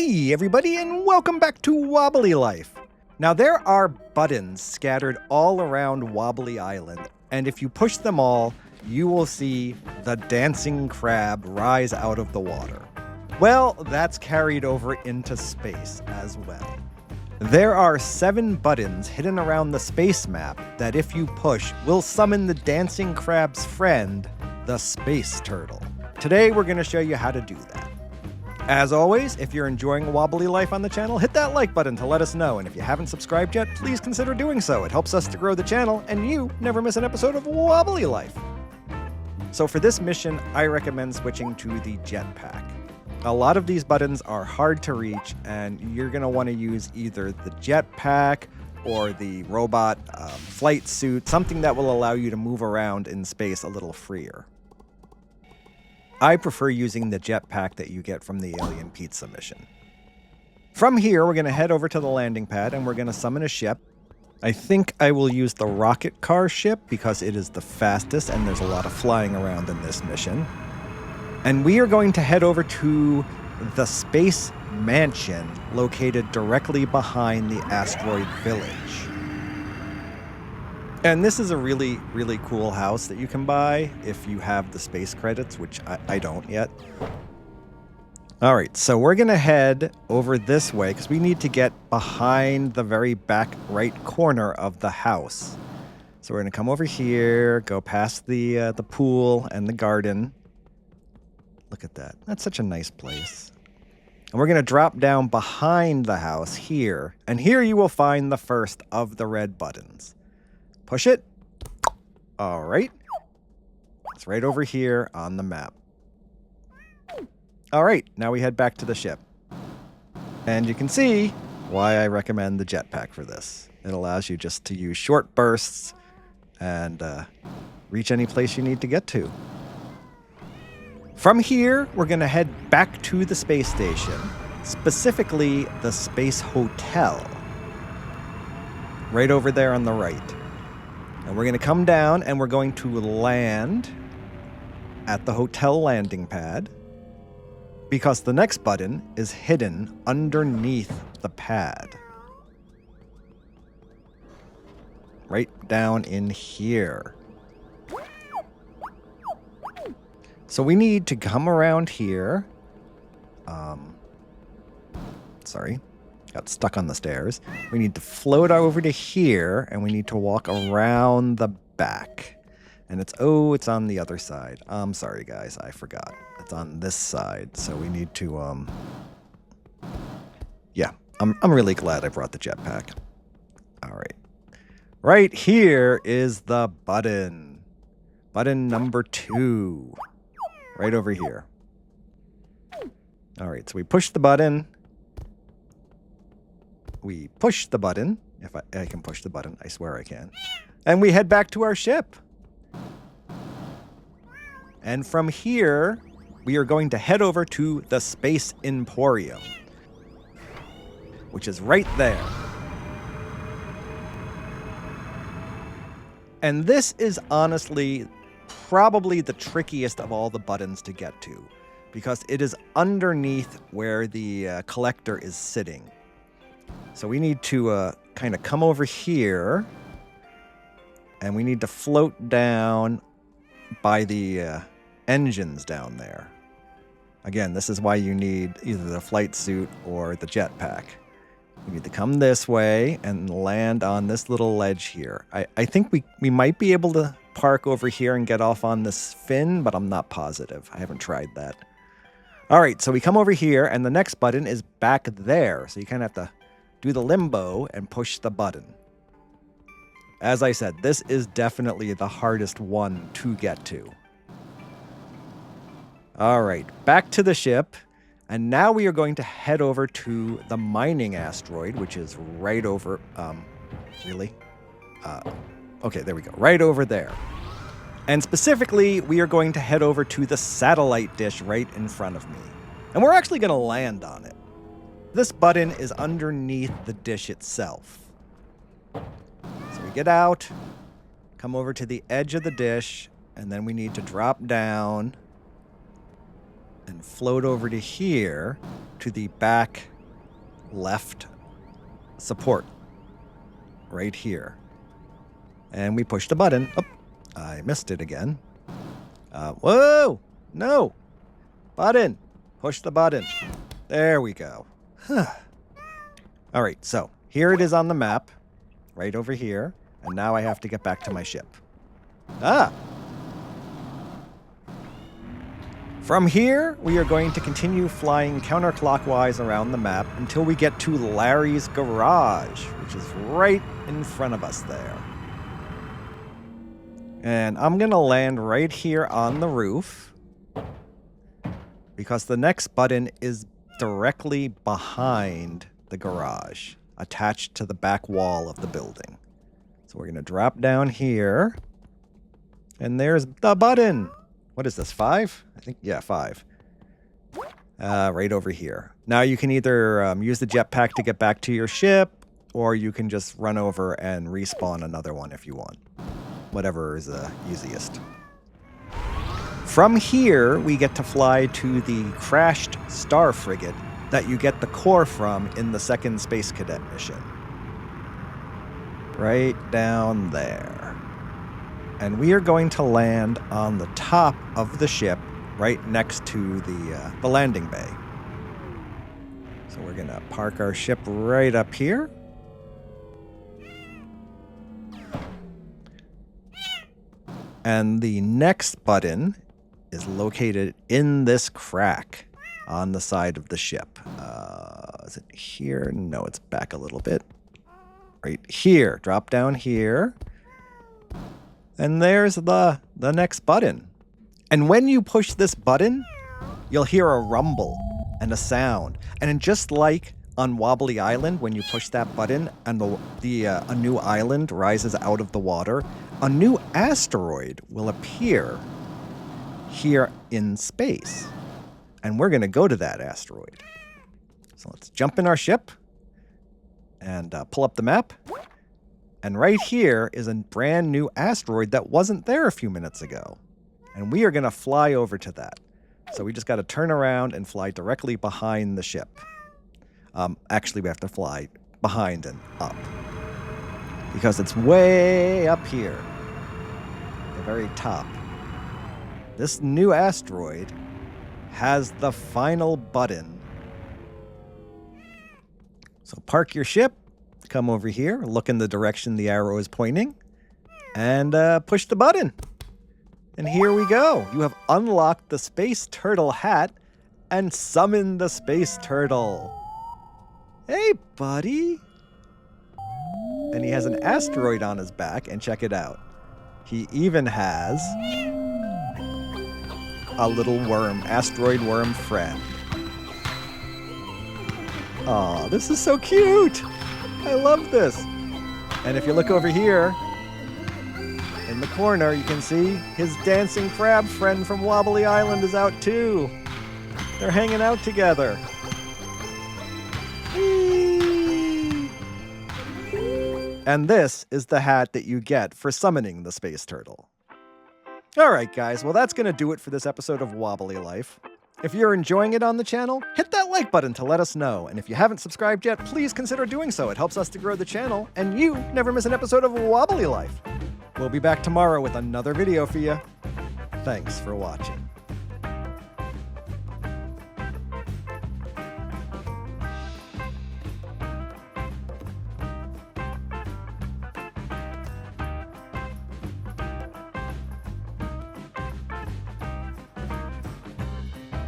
Hey everybody, and welcome back to Wobbly Life. Now there are buttons scattered all around Wobbly Island, and if you push them all, you will see the dancing crab rise out of the water. Well, that's carried over into space as well. There are 7 buttons hidden around the space map that if you push will summon the dancing crab's friend, the space turtle. Today we're going to show you how to do that. As always, if you're enjoying Wobbly Life on the channel, hit that like button to let us know, and if you haven't subscribed yet, please consider doing so. It helps us to grow the channel, and you never miss an episode of Wobbly Life. So for this mission, I recommend switching to the jetpack. A lot of these buttons are hard to reach, and you're going to want to use either the jetpack or the robot flight suit, something that will allow you to move around in space a little freer. I prefer using the jetpack that you get from the Alien Pizza mission. From here, we're going to head over to the landing pad and we're going to summon a ship. I think I will use the rocket car ship because it is the fastest and there's a lot of flying around in this mission. And we are going to head over to the space mansion located directly behind the asteroid village. And this is a really, really cool house that you can buy if you have the space credits, which I don't yet. All right, so we're going to head over this way because we need to get behind the very back right corner of the house. So we're going to come over here, go past the pool and the garden. Look at that. That's such a nice place. And we're going to drop down behind the house here. And here you will find the first of the red buttons. Push it. All right. It's right over here on the map. All right, now we head back to the ship. And you can see why I recommend the jetpack for this. It allows you just to use short bursts and reach any place you need to get to. From here, we're going to head back to the space station, specifically the Space Hotel. Right over there on the right. And we're going to come down and we're going to land at the hotel landing pad because the next button is hidden underneath the pad. Right down in here. So we need to come around here. Sorry. Got stuck on the stairs. We need to float over to here, and we need to walk around the back. And it's on the other side. I'm sorry, guys. I forgot. It's on this side, so we need to, yeah, I'm really glad I brought the jetpack. All right. Right here is the button. Button number 2. Right over here. All right, so we push the button. We push the button. If I can push the button, I swear I can. And we head back to our ship. And from here, we are going to head over to the Space Emporium, which is right there. And this is honestly probably the trickiest of all the buttons to get to, because it is underneath where the collector is sitting. So we need to kind of come over here, and we need to float down by the engines down there. Again, this is why you need either the flight suit or the jetpack. We need to come this way and land on this little ledge here. I think we might be able to park over here and get off on this fin, but I'm not positive. I haven't tried that. All right, so we come over here, and the next button is back there. So you kind of have to do the limbo and push the button. As I said, this is definitely the hardest one to get to. All right, back to the ship. And now we are going to head over to the mining asteroid, which is right over, okay, there we go. Right over there. And specifically, we are going to head over to the satellite dish right in front of me. And we're actually going to land on it. This button is underneath the dish itself. So we get out, come over to the edge of the dish, and then we need to drop down and float over to here to the back left support right here. And we push the button. Oh, I missed it again. Whoa! No! Button! Push the button. There we go. All right, so here it is on the map, right over here. And now I have to get back to my ship. Ah! From here, we are going to continue flying counterclockwise around the map until we get to Larry's garage, which is right in front of us there. And I'm going to land right here on the roof because the next button is directly behind the garage, attached to the back wall of the building. So we're going to drop down here, and there's the button. What is this, 5? I think, yeah, 5. Right over here. Now you can either use the jetpack to get back to your ship, or you can just run over and respawn another one if you want. Whatever is easiest. From here, we get to fly to the crashed star frigate that you get the core from in the second Space Cadet mission. Right down there. And we are going to land on the top of the ship right next to the landing bay. So we're going to park our ship right up here. And the next button is located in this crack on the side of the ship. Is it here? No, it's back a little bit. Right here. Drop down here. And there's the next button. And when you push this button, you'll hear a rumble and a sound. And just like on Wobbly Island, when you push that button and a new island rises out of the water, a new asteroid will appear here in space. And we're going to go to that asteroid. So let's jump in our ship and pull up the map. And right here is a brand new asteroid that wasn't there a few minutes ago. And we are going to fly over to that. So we just got to turn around and fly directly behind the ship. Actually, we have to fly behind and up. Because it's way up here. The very top. This new asteroid has the final button. So park your ship. Come over here, look in the direction the arrow is pointing, and push the button. And here we go. You have unlocked the Space Turtle hat and summoned the Space Turtle. Hey, buddy. And he has an asteroid on his back, and check it out. He even has a little worm, asteroid worm friend. Aw, this is so cute. I love this. And if you look over here, in the corner, you can see his dancing crab friend from Wobbly Island is out too. They're hanging out together. Whee! And this is the hat that you get for summoning the Space Turtle. All right, guys. Well, that's going to do it for this episode of Wobbly Life. If you're enjoying it on the channel, hit that like button to let us know. And if you haven't subscribed yet, please consider doing so. It helps us to grow the channel, and you never miss an episode of Wobbly Life. We'll be back tomorrow with another video for you. Thanks for watching.